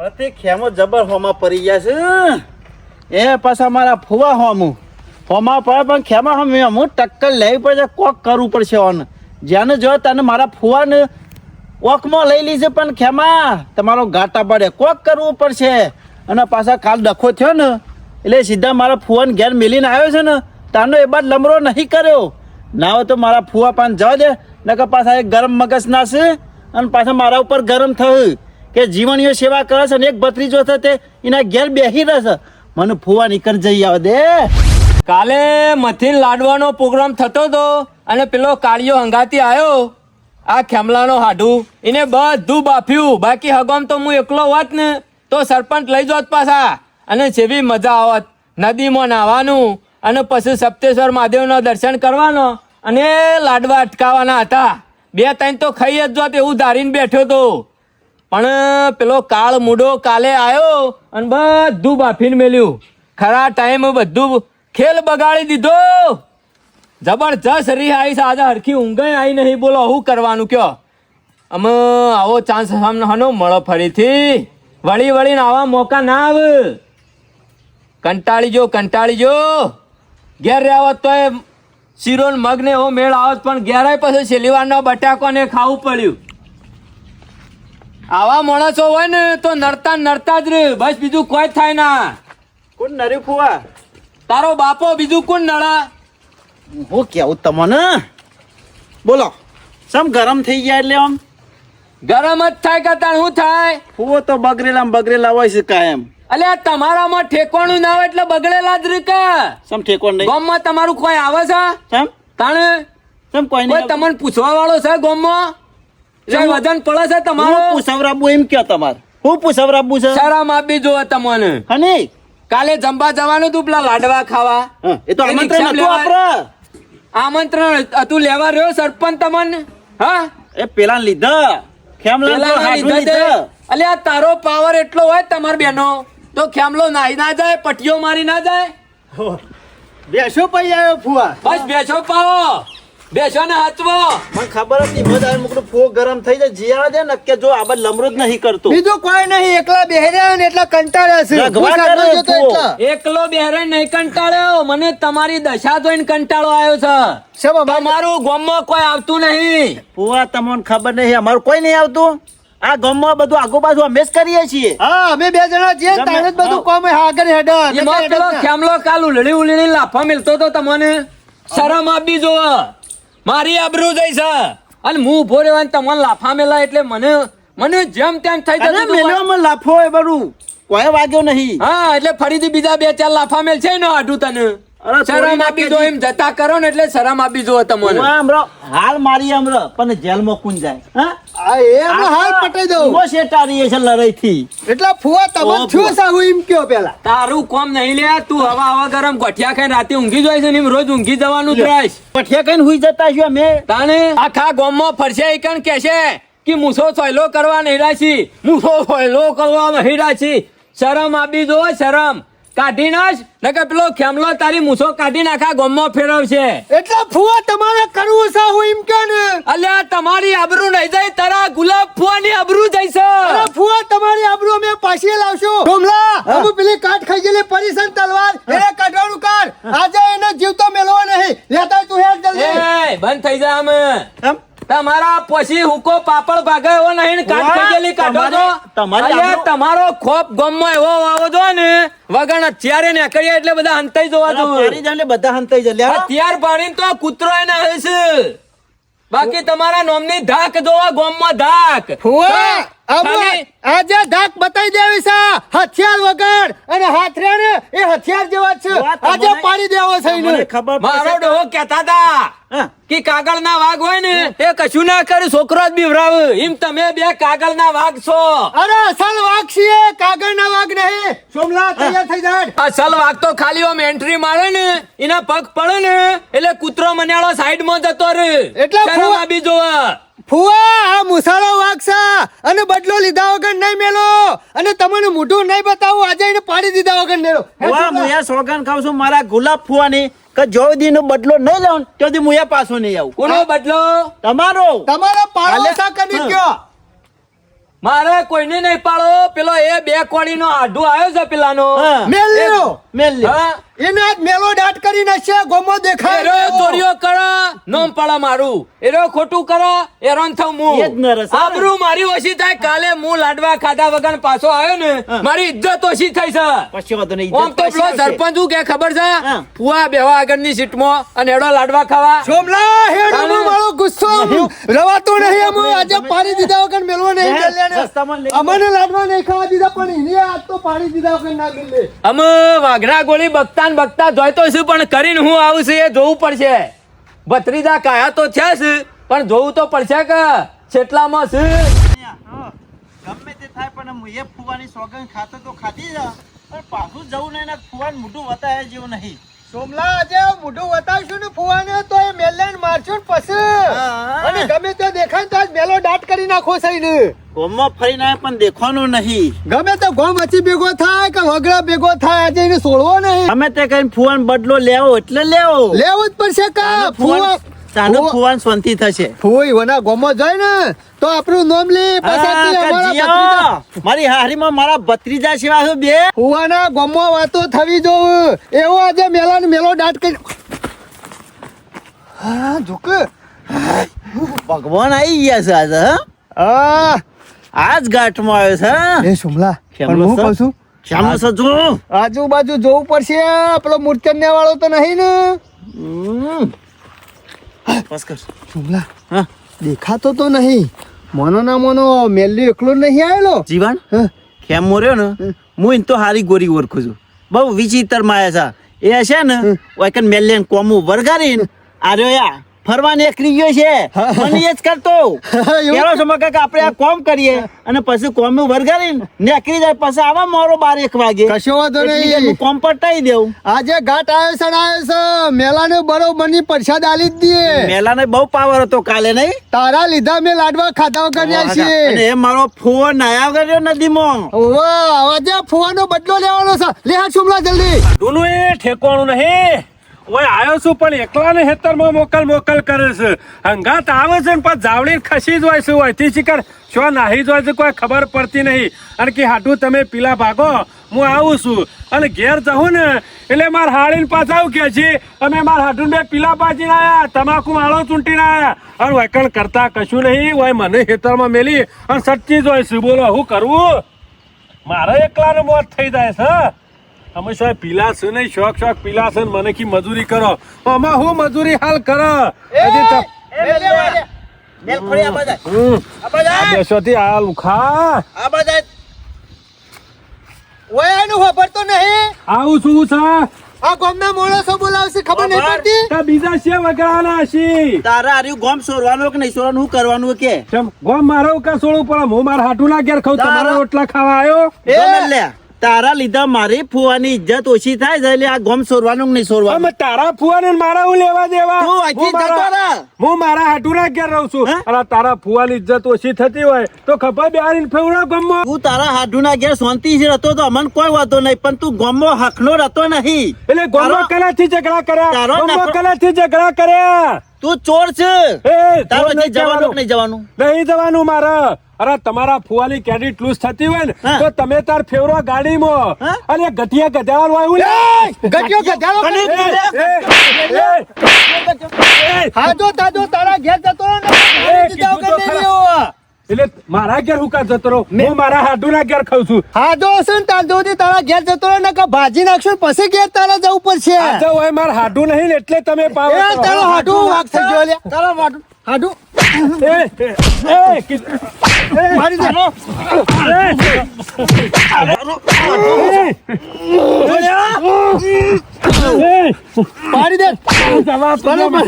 મળતી ખેમો જબર હોમાં પડી ગયા છે એ પાછા મારા ફુવા હોમાં પડે પણ ખેમા હું ટક્કર લેવી પડશે કોક કરવું પડશે ઓન જેને જો તને મારા ફુવાને ઓખમાં લઈ લીધે પણ ખેમા તમારો ઘાટા પડે કોક કરવું પડશે અને પાછા કાલ ડખો થયો ને એટલે સીધા મારા ફુવાને ઘેર મેલીને આવ્યો છે ને તાનો એ બાદ લમરો નહીં કર્યો ના હોય તો મારા ફુવા પાન જવા દે નકર પાછા એક ગરમ મગજ નાશે અને પાછા મારા ઉપર ગરમ થયું કે જીવણીઓ સેવા કરે છે ને એક ભત્રીજો થતે એના ઘેર બેસી રહેશે મને ફુવા નીકળ જઈ આવે દે કાલે મથીન લાડવાનો પ્રોગ્રામ થતો હતો અને પેલો કાળિયો હંગાતી આવ્યો આ ખેમલાનો હાડું એને બધું બાફ્યું બાકી હગમ તો હું એકલો હોત ને તો સરપંચ લઈ જોત પાછા અને જેવી મજા આવત નદીમાં નાહવાનું અને પછી સપ્તેશ્વર મહાદેવના દર્શન કરવાનો અને લાડવા અટકાવવાના હતા 2-3 તો ખાઈ જ જોત એવું ધારીને બેઠો તો પણ પેલો કાળ મૂડો કાલે આવ્યો અને બધું બાફીને મેલ્યું ખરા ટાઈમ બધું ખેલ બગાડી દીધો જબરજસ્ત રી આવી છે આજે હરખી ઊંઘ આવી નહીં બોલો શું કરવાનું કયો અમે આવો ચાન્સ હનો મળો ફરીથી વળીને આવા મોકા ના આવે કંટાળી જો ઘેર રહેવત તો એ શીરો મગ ને એવો મેળ આવત પણ ઘેરાય પછી શેલીવારનો બટાકો ને ખાવું પડ્યું આવા માણસો હોય ને તો નડતા જ રે બસ બીજું કોઈ થાય ના કોણ નર્યું ફુવા તારો બાપો બીજું કોણ નડા હું કેવું તમને બોલો સમ ગરમ થઈ ગયા એટલે આમ ગરમ જ થાય કે તાર શું થાય ફુવો તો બગડેલા હોય છે કાયમ અલ્યા તમારામાં ઠેકવાનું ના હોય એટલે બગડેલા જ રે કા સમ ઠેકોણ નહીં ગામમાં તમારું કોઈ આવે છે સમ તાણે સમ કોઈ કોઈ નહીં તમને પૂછવા વાળો છે ગામમાં વજન પડે છે તમારો પૂછવરાબુ એમ કયો તમારે હું પૂછવરાબુ છે શરમ આપી જોવે તમને હને કાલે જમવા જવાનું તું પેલા લાડવા ખાવા એ તો આમંત્રણ હતું આપડે આમંત્રણ હતું લેવા રહ્યો સરપંચ તમને હા એ પેલા લીધા ખેમલા લીધા અલ્યા તારો પાવર એટલો હોય તમાર બેનો તો ખેમલો નાઈ ના જાય પટીઓ મારી ના જાય બેસો પઈ આવ્યો ફુવા બસ બેસો પાવો બેસો ને હાચવો મને ખબર હતી બધા મુકડું ફો ગરમ થઈ જાય જીયા દે ને કે જો આ બધ લમરો જ નહીં કરતો બીજું કોઈ નહીં એકલા બેહર્યા ને એટલા કંટાળ્યા છે એકલો બેહરે નહીં કંટાળ્યો મને તમારી દશા જોઈને કંટાળો આવ્યો છે તમારું ગામમાં કોઈ આવતું નહીં ફુવા તમને ખબર નહીં અમારું કોઈ નહીં આવતું આ ગામમાં બધું આગુ બાજુ અમે જ કરીએ છીએ હા અમે 2 જણા છીએ તારે જ બધું કામ આગળ હેડા એમાં પેલો ખેમલો કાલ ઉલડી લાફા મેલતો તો તમને શરમ આપી જો મારી આબરૂ જઈ છે અને હું ઉભો રહેવાને તમને લાફા મેલા એટલે મને જેમ તેમ થઈ જતું મેલવામાં લાફો એ બધું કોઈ વાગ્યો નહીં હા એટલે ફરીથી બીજા 2-4 લાફા મેલ છે ને આઢું તને શરમ આપી જો એમ જતા કરો ને એટલે શરમ આપી જો તમને હાલ મારી અમરો પણ જેલમાં કોણ જાય હા આ એમ હાલ પટાઈ દઉં મો શેટારી છે લડાઈ થી એટલા ફુવા તમને શું સાહુ એમ કયો પેલા તારું કોમ નહીં લે તું હવા ગરમ ગઠિયા ખાઈને રાતે ઊંઘી જાય છે ને એમ રોજ ઊંઘી જવાનું ત્રાસ પઠિયા કઈને હુઈ જતા છો અમે તાણે આખા ગામમાં ફરશે ઈકણ કહેશે કે મૂસો સોયલો કરવા નહીં રાશી મૂસો સોયલો કરવા નહીં રાશી શરમ આપી જો શરમ કાઢી નાખ નકર પેલો ખેમલો તારી મૂછો કાઢી નાખા ગામમાં ફેરવશે એટલા ફુવા તમારે કરવું સાહુ એમ કે ને અલ્યા તમારી આબરૂ નહીં જાય તારા ગુલાબ ફુવાની આબરૂ જઈશે અરે ફુવા તમારી આબરૂ અમે પાછી લાવશું ડોમલા અમે પેલી કાટ ખાઈ ગયેલી પરિસન તલવાર એને કાઢવાનું કર આજે એને જીવતો મેલવો નહીં લેતા તું હેડ જલ્દી એ બંધ થઈ જા અમે તમારા પછી હુકો પાપડ ભાગે એવો નહીં કાટ ખાઈ ગયેલી કાઢો તો તમારો ખોપ ગમમાં એવો વાવો જો ને વગણ અત્યારે ને કરીએ એટલે બધા હંતાઈ જોવા દો બધા હંતાઈ જાય અત્યાર પાડીને તો કૂતરો એને હશે બાકી તમારા નોમની ધાક જોવા ગોમમાં ધાક ફુવા આજે ધાક બતાઈ દેવી છે હથિયાર વગર અને હાથરે ને એ હથિયાર જેવા છે આજે પાડી દેવો છે ખબર મારો ડોહો કહેતા હતા કે કાગળ ના વાઘ હોય ને એ કશું ના કરે છોકરો જ બીવરાવ એમ તમે 2 કાગળ ના વાઘ છો અરે અસલ વાઘ છીએ કાગળ ના વાઘ નહીં સોમલા તૈયાર થઈ જાય અસલ વાઘ તો ખાલી ઓમ એન્ટ્રી મારે ને એના પગ પડે ને એટલે કૂતરો મન્યાળો સાઈડ માં જતો રે એટલે શરમ આપી જોવા ફુવા આ મુસાળો વાઘ છે અને બદલો લીધા વગર નહીં મેલો અને તમને મોઢું નહીં બતાવું આજે એને પાડી દીધા વગર મેલો હું સોગન ખાવ છું મારા ગુલાબ ફુવાની કે જો દી નો બદલો નહીં લેવો તો દી હું પાછો નહીં આવું કોનો બદલો તમારો પાડો સા કરી ગયો મારે કોઈને નહીં પાડો. પેલો એ 2 કોળીનો આઢું આવ્યો છે પેલાનો. હા. મેલ લ્યો. મેલ લે. હા? એને આજ મેલો દાટ કરી નાખશે ગોમો દેખાય એરો ચોરીઓ કરે નોમ પાડે મારું. એરો ખોટું કરે એરોન થઉં હું. એ જ નરસ, હા. આબરૂ મારી ઓછી થાય. કાલે હું લાડવા ખાધા વગર પાછો આવ્યો ને મારી ઇજ્જત ઓછી થઈ છે. કશો વાંધો નહીં. આમ તો પેલો સરપંચ શું કે ખબર છે? હા. ફુવા બેવા આગળની સીટમાં અને એડો લાડવા ખાવા. સોમલા હેડો મારો ગુસ્સો રવાતો નહીં અમો આજે પાણી દીધા વગર મેલવો નહીં કલ્યાણ રસ્તામાં લઈ અમને લાડવા નહીં ખાવા દીધા પણ એને આજ તો પાણી દીધા વગર ના મિલે અમે વાઘના ગોળી બગતા ને બગતા જોઈતો છું પણ કરીને હું આવું છું એ જોવું પડશે. ભત્રીજા કાયા તો છે જ પણ જોવું તો પડશે કે છેટલામાં છે. ગમે તે થાય પણ હું એ ફુવાની સોગંદ ખાતો તો ખાધી જ પણ પાછું જવું નહીં ને ફુવાન મોઢું વતાય જેવું નહીં. સોમલા આજે મોઢું વતાવશું ને ફુવાને તો એ મેલન મારશું ને પછી હા. અને ગમે તે દેખાય તો આજ મેલો દાટ કરી નાખો સઈને ગોમમાં ફરીને આવે પણ દેખવાનું નહીં. ગમે તે ગોમ વચ્ચે ભેગો થાય કે વગડા ભેગો થાય આજે એને છોડવો નહીં અમે તે કઈ ફુવાન બદલો લેવો એટલે લેવો. લેવું જ પડશે કા ફુવા તાનો ફુવાન શાંતિ થશે. ફુઈ વના ગોમો જાય ને તો આપણું નામ લે પાછાથી હા, અમારા કાજીયા. ભત્રીજા મારી હારીમાં મારા ભત્રીજા સિવાય શું બે ફુવાના ગોમો વાતો થવી જોવું એવો આજે મેલાને મેલો દાટ કરી હા જોક ભગવાન આવી ગયા છે આજે. હં? આ આજ ઘાટમાં આવ્યો છે. હં? એ સોમલા કેમનો પણ હું છે? કહું છું શ્યામનો સજો. આજુબાજુ જોવું પડશે પેલો મૂર્છન્ય વાળો તો નહીં ને હમ. બસ કર. સોમલા હા દેખાતો તો નહીં મોનો ના મોનો મેલ્લી એકલો જ નહીં આવેલો જીવન હા. કેમ મોર્યો ને હું એને તો હારી ગોરી ઓળખું છું. બહુ વિચિત્ર માયા છે એ છે ને ઓયકન મેલ્લેન કોમું વરગારીને આર્યો યા ફરવા નીકળી ગયો છે. મને એ જ કરતો એવું? કેવો સમય કે આપણે આ કોમ કરીએ અને પછી કોમું વરગારીને નીકળી જાય પછી આવા મારો 12-1 વાગે કશો વાંધો એટલી નહીં દેરમાં કોમ પટાઈ દેવું. આજે ઘાટ આવ્યો છે ને આવ્યો છે મેલાને બરોબરની પ્રસાદ આલી જ દઈએ મેલાને બહુ પાવર હતો કાલે નહીં. તારા લીધા મેં લાડવા ખાધા વગર અને છે એ મારો ફોન આયા કર્યો નદીમાં. વાહ આજે ફુવાનો બદલો લેવાનો છે લે હા સુમલા જલ્દી તું એ ઠેકવાનું નહીં ઓય આવ્યો છું પણ એકલા ને હેતરમાં મોકલ કરે છે હંગાત આવે છે ને પછી જાવડી ખસી જ હોય છે ઓયથી શિકાર શું નાહી જ હોય છે કોઈ ખબર પડતી નહીં અને કે હાટું તમે પીલા ભાગો હું આવું છું અને ઘેર જવું ને એટલે માર હાળીને પાછા આવું કે છે અમે માર હાટું બે પીલા પાજીને આયા તમાકુ માળો ચૂંટીને આયા અને વૈકણ કરતા કશું નહીં હોય મને હેતરમાં મેલી અને સચ્ચી જ હોય છે બોલો શું કરવું મારે એકલાને મોત થઈ જાય છે અમે સાહેબ પીલા છે નહીં શોખ પીલા છે ને મને કી મજૂરી કરો આમાં હું મજૂરી હાલ કરો હજી તો મેલ ફરી આ બાજુ. આ બાજુ. આ બેસોથી આ લુખા આ બાજુ. ઓય એનું ખબર તો નહીં આવું શું છે આ ગામના માણસો બોલાવશે ખબર નહીં પડતી તા બીજા છે વગડાના હશી તારા આર્યું ગોમ સોરવાનું કે નહીં સોરવાનું શું કરવાનું કે કેમ ગોમ મારો કા સોળું પડે હું મારા હાટુ ના ઘેર ખાઉં તમારા રોટલા ખાવા આવ્યો ગમે લે તારા લીધા મારી ફુવાની ઇજ્જત ઓછી થાય છે એટલે આ ગોમ સોરવાનું કે નહીં સોરવાનું. અમે તારા ફુવાને ને મારા હું લેવા દેવા તું અહીંથી હું મારા- જતો રહે. હું મારા હાટુ ના ઘેર રહું છું હે? અને તારા ફુવાની ઇજ્જત ઓછી થતી હોય તો ખબર બેહારીને ફેવડો ગમો તું તારા હાડુના ઘેર શાંતિ છે રહેતો તો અમને કોઈ વાતો નહીં પણ તું ગોમમાં હકનો રહેતો નહીં. એટલે ગોમો તારો- કલાથી ઝઘડા કર્યા તારો ગોમો નફરો- કલાથી ઝઘડા કર્યા તું ચોર છે. એ તારો ચોર નહીં નથી જવાનું કે જવાનું. નહીં જવાનું. નહીં જવાનું મારે અરે તમારા ફુવાની કેડી ટલુસ થતી હોય ને હા. તો તમે તાર ફેવરો ગાડીમાં હા? અને ગઠિયા ગધેડા હોય ગટ્યો ગધાડો હાજો તાજો તારા ઘેર જતો રહો ને દીધા વગર નહીં લેવો. એટલે મારા ઘેર હું કા જતો રહું હું મારા હાડુના ઘેર ખાઉં છું હાજો હશે ને તાર જોતી તારા ઘેર જતો રહો ને કે ભાજી નાખશો ને પછી ઘેર તારા જવું પડશે આજે હોય મારા હાડું નહીં ને એટલે તમે પાવ એ તારો હાડું વાગ થઈ ગયો લે તારો હાડું હાડું મારી દે મારી દે બરોબર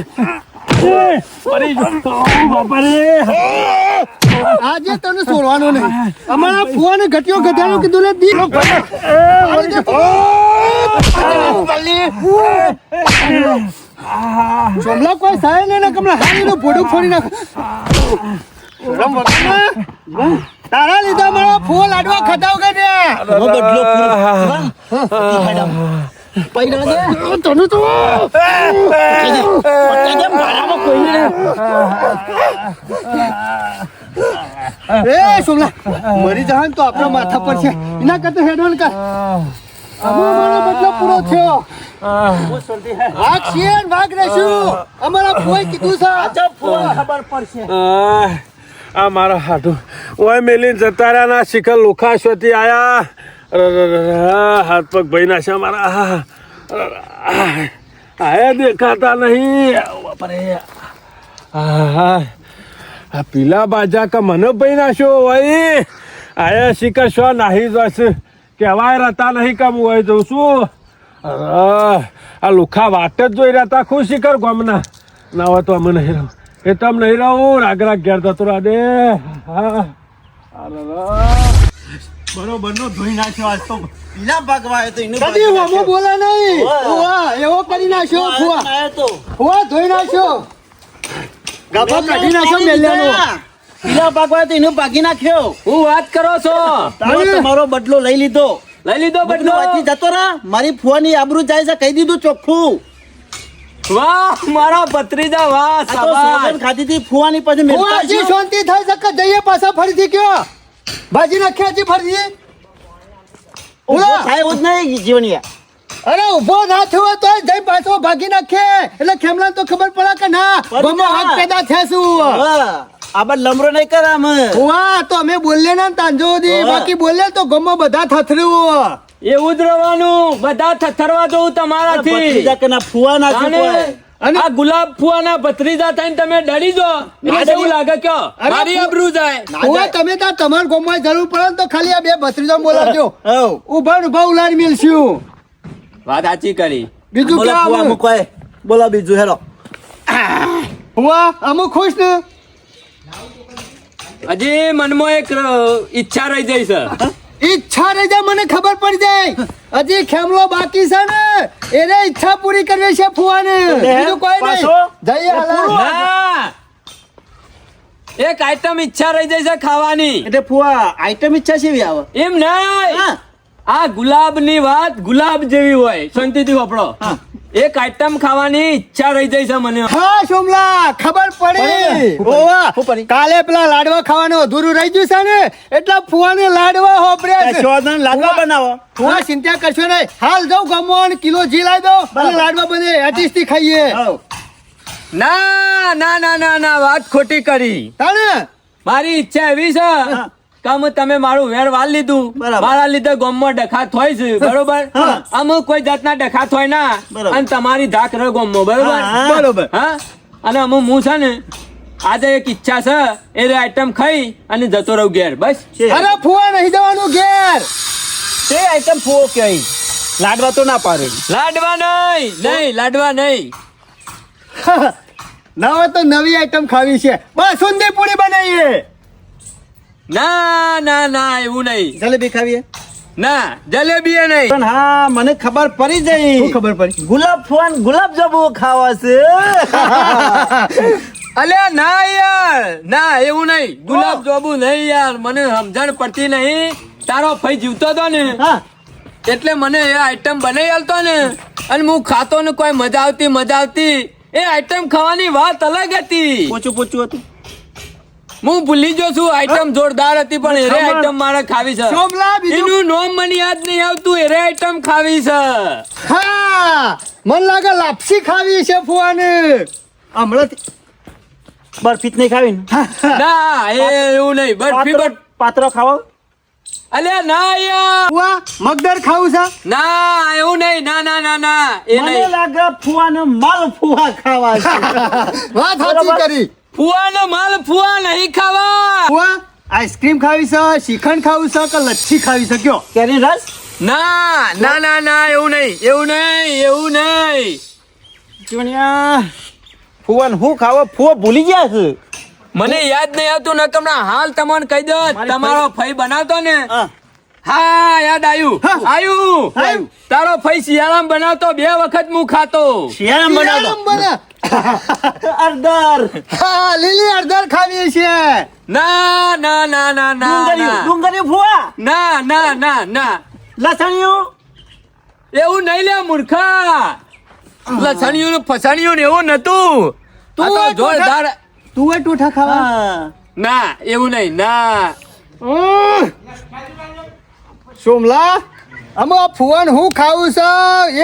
આજે તને છોડવાનું નહીં અમારા ફુવાને ઘટ્યો ગધાડો કીધું લે દી સોમલા કોઈ સાય ને કમલા હારી નું ભોડું ફોડી નાખ તારા લીધા મારા ફૂલ લાડવા ખટાવ કરે હવે બદલો પૈડા દે. તને તો પટાઈ દે, મારામાં કોઈ નહીં. એ સોમલા મરી જાય ને તો આપણા માથા પર છે એના કરતા હેડવાન કર અમારો બદલો પૂરો થયો વાઘ છીએ ને વાઘ રહેશું અમારા કોઈ કીધું છે આજે ફુવા ખબર પડશે. આ મારા હાથું ઓય મેલીને જતા રહ્યા ના શિખર લુખાશ્વતી આયા હાથ પગ ભાઈ ના છે મારા આયા દેખાતા નહીં બાપરે. આ પીલા બાજા કા મને ભાઈ નાશો ભાઈ આયા શિખર શો નાહી જશે કહેવાય રહેતા નહીં કામ હોય જઉં છું. આ લુખા વાટ જ જોઈ રહ્યા ખુશ શિખર ગમના ના હોય તો અમે નહીં રહું એ તમ નહીં રહું રાગ રાગ ઘેર જતો રાડે. બરોબર નો ધોઈ નાખ્યો આજ તો પીલા ભાગવા તો એનું કદી હોમો બોલા નહીં વાહ એવો કરી નાખ્યો ફુવા આયો તો ફુવા ધોઈ નાખ્યો ગાભા કાઢી નાખ્યો મેલ્યાનો પીલા ભાગવા તો એનું ભાગી નાખ્યો. હું વાત કરો છો? તારો તમારો બદલો લઈ લીધો. લઈ લીધો બદલો બદલો? અહીંથી જતો રહા. મારી ફુવાની આબરૂ જાય છે કહી દીધું ચોખ્ખું. વાહ મારા ભત્રીજા વાહ આ તો શાબાશ. સોગંદ ખાધી હતી ફુવાની પછી મેલતા ફુવાજી જ શાંતિ થાય છે કે જઈએ પાછા ફરીથી કયો ભાજી નાખ્યા છે ફરીથી ઊભો થાય એવું જ નહીં જીવનિયા. અરે ઉભો ના થયો તો જઈ પાછો ભાગી નાખે એટલે ખેમલા તો ખબર પડે કે ના પડી ગમો ના. હાથ પેદા થયા છું હા, આ બાદ લમરો નહીં કર આમ. વાહ તો અમે બોલે ને તાંજો દી હા. બાકી બોલે તો ગમો બધા થથર્યું એવું જ રહેવાનું બધા થથરવા દઉં તમારાથી. ભત્રીજા કે ના ફુવા ના અને અને- આ ગુલાબ ફુવાના ભત્રીજા થઈને તમે ડરી જો એટલે એવું લાગે કે અરે મારી આબરૂ જાય. ઓય તમે તાર તમાર ગમો જરૂર પડે ને તો ખાલી આ બે ભત્રીજો બોલાવજો હઉ. ઉભા ને ઉભા ઉલાડી મિલશું વાત સાચી કરી. બીજું બોલો ફુવા કામ મૂકવાય. બોલો બીજું હેરો. હુઆ અમુક ખુશ ને હજી મનમાં એક ઈચ્છા રહી જઈ છે. ઈચ્છા રહી જાય મને ખબર પડી જાય હજી ખેમલો બાકી છે ને એને ઈચ્છા પૂરી કરવી છે ફુવાને બીજું કોઈ નહીં પાછો? જઈએ હાલા ના એક આઈટમ ઈચ્છા રહી જઈ છે ખાવાની. એટલે ફુવા આઈટમ ઈચ્છા છે એવી આવે. એમ નહીં હા. આ ગુલાબ ની વાત ગુલાબ જેવી હોય શાંતિથી વાપરો. હા. એક આઈટમ ખાવાની ઈચ્છા રહી જઈ છે મને. હા સોમલા ખબર પડી ઓવા શું પડી? કાલે પેલા લાડવા ખાવાનું અધૂરું રહી ગયું છે ને એટલે ફુવાને લાડવા હોપડ્યા છે શોધન લાડવા બનાવો. ફુવા ચિંતા કરશો નહીં હાલ જાઉં ગમો અને કિલો જી લાવી દો અને બરાબર. લાડવા બને અટીસથી ખાઈએ હઉ. ના ના ના ના ના વાત ખોટી કરી. તાણે મારી ઈચ્છા એવી છે કે આમ તમે મારું વેર વાલ લીધું બરાબર. મારા લીધે ગોમમાં ડખાત હોય છે બરોબર. હા. અમુક કોઈ જાતના ડખાત હોય ના બરાબર. અને તમારી ધાક રહે ગોમમાં બરોબર. હા. બરોબર હા અને અમુક હું છે ને આજે એક ઈચ્છા છે એ આઈટમ ખાઈ અને જતો રહું ઘેર બસ. છે. અરે ફુવા નહીં જવાનું ઘેર તે આઈટમ ફુવો કહેવાય. લાડવા તો ના પાડે. લાડવા નહીં લાડવા નહીં. ના હોય તો નવી આઈટમ ખાવી છે બસ સુંદી પૂરી બનાવીએ ના ના ના એવું નહીં. જલેબી ખાવીએ. ના જલેબી એ નહીં. પણ હા મને ખબર પડી શું જઈ. ખબર પડી ગુલાબ ફુવાન ગુલાબ જાંબુ ખાવા છે. અલ્યા ના યાર ના એવું નહીં ગુલાબ જાંબુ નહીં યાર મને સમજણ પડતી નહીં. તારો ભાઈ જીવતો હતો ને હા. એટલે મને એ આઈટમ બનાવી આલતો ને અને હું ખાતો ને કોઈ મજા આવતી એ આઈટમ ખાવાની વાત અલગ હતી. પોચું પોચું હતું. હું ભૂલી ગયો છું આઈટમ જોરદાર હતી પણ એરે ખબર. આઈટમ મારે ખાવી છે. સોમલા બીજું એનું નામ મને યાદ નહીં આવતું એરે આઈટમ ખાવી છે. હા મન લાગે લાપસી ખાવી છે ફુવાને હમણાંથી બરફી જ નહીં ખાવી ને. ના એ એવું નહીં બરફી બટ પાત્રો ખાવા. અલ્યા ના યાર ફુવા મગદર ખાવું છે ના એવું નહીં ના ના ના ના એ મને નહીં. લાગે ફુવાને માલ ફુવા ખાવા છે. વાત સાચી કરી ફુવાનો માલ ફુવા નહીં ખાવા. ફુવા આઈસ્ક્રીમ ખાવી છે શ્રીખંડ ખાવું છે કે લચ્છી ખાવી છે કયો કેરી રસ. ના ના ના ના એવું નહીં. જીવણિયા ફુવાને હું ખાવા ફુવા ભૂલી ગયા છે. મને યાદ નહીં આવતું ને હમણાં હાલ તમને કહી દો મારી તમારો ફઈ બનાવતો ને હા. હા યાદ આવ્યું આવ્યું. તારો ફઈ શિયાળામાં બનાવતો 2 વખત હું ખાતો. શિયાળામાં બનાવતો. બને અડદર. હા લીલી અડધર ખાવી છે ના ના ના ના ના ડુંગળી ના. ડુંગળી ફુવા. ના ના ના ના લસણિયું. એવું નહીં લે મૂર્ખા. લસણિયું ને ફસણિયું ને એવું નતું. તું આ તો એ જોરદાર તું એ ટોઠા ખાવા હા. ના એવું નહીં ના. સોમલા અમે આ ફુવાન હું ખાવું છે